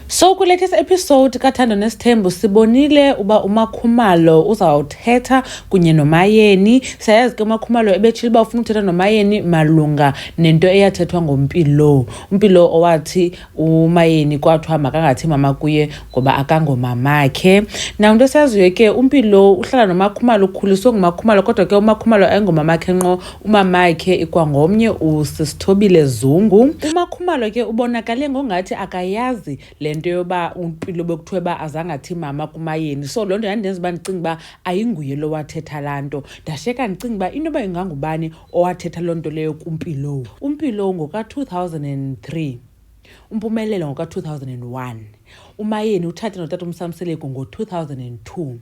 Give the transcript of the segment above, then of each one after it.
So latest episode kaThando Nesthembu sibonile uba uMakhumalo uzawuthetha kunye noMayeni. Sayazi ke uMakhumalo ebetshila uba ufuna ukuthetha noMayeni malunga nento eyathethwa ngoMpilo. Mpilo owathi uMayeni kwathiwa makangathi mama kuye ngoba akangomamakhe. Now into esiyaziyo ke uMpilo uhlala noMakhumalo, ukhuliswe nguMakhumalo, kodwa ke uMakhumalo ayingomamakhe nqo, umamakhe ikwangomnye uSisithobile Zungu. uMakhumalo ke ubonakale ngongathi akayazi lento yoba uMpilo bekuthiwe ba azangathi mama kuMayeni. So loo nto yandenza uba ndicinga uba ayinguye lo wathetha laa nto. Ndashiyeka ndicinga uba into yoba ingangubani owathetha loo nto leyo kuMpilo. uMpilo ngoka-2003, uMpumelelo ngoka-2001, uMayeni uthathe notata Musa Mseleku ngo-2002.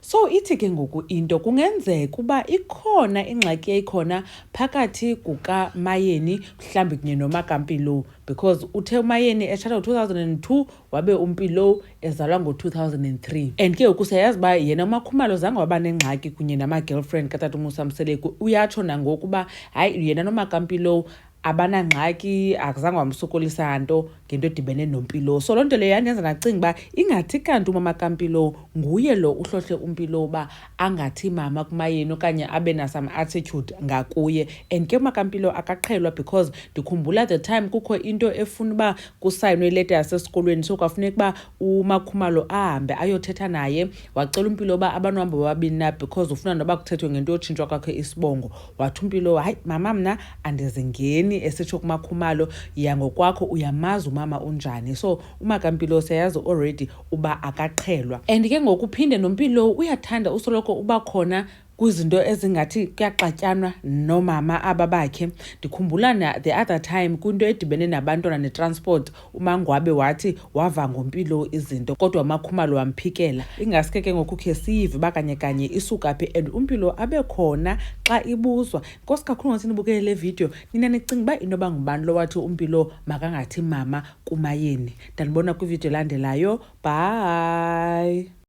So ithi ke ngoku into kungenzeka uba ikhona ingxaki eyikhona phakathi kukaMayeni mhlawumbi kunye nomakaMpilo, because uthe uMayeni etshata ngo-2002 wabe uMpilo ezalwa ngo-2003. And ke ngoku siyayazi uba yena uMakhumalo zange waba nengxaki kunye nama-girlfriend katata Musa Mseleku. Uyatsho nangoku uba hayi yena nomakaMpilo abanangxaki, akuzange wamsokolisa nto ngento edibene noMpilo. So loo nto leyo yandenza ndacinga uba ingathi kanti umamakaMpilo nguye lo uhlohle uMpilo uba angathi mama kuMayeni okanye abe na-some attitude ngakuye. And ke umakaMpilo akaqhelwa, because ndikhumbula at the time kukho into efuna uba kusayinwe ileta yasesikolweni, so kwafuneka uba uMakhumalo ahambe ayothetha naye. Wacela uMpilo uba abanohamba bobabini na, because ufuna noba kuthethwe ngento yotshintshwa kwakhe isibongo. Wathi uMpilo, hayi mama mna andizingeni esitsho kuMakhumalo, yangokwakho uyamazi umama unjani. So umakaMpilo siyayazi already uba akaqhelwa. And ke ngokuphinde noMpilo uyathanda usoloko uba khona kwizinto ezingathi kuyaxatyanwa nomama aba bakhe. Ndikhumbula the other time kwinto edibene nabantwana netransport, uMangwabe wathi wava ngoMpilo izinto kodwa uMakhumalo wamphikela. Ingaske ke ngoku khe siyive uba kanye isuka phi and uMpilo abe khona xa ibuzwa. Nkosi kakhulu ngokuthi nibukele le video nina nicinga uba into yoba ngubani lo wathi uMpilo makangathi mama kuMayeni. Ndanibona kwivideo elandelayo. Bye.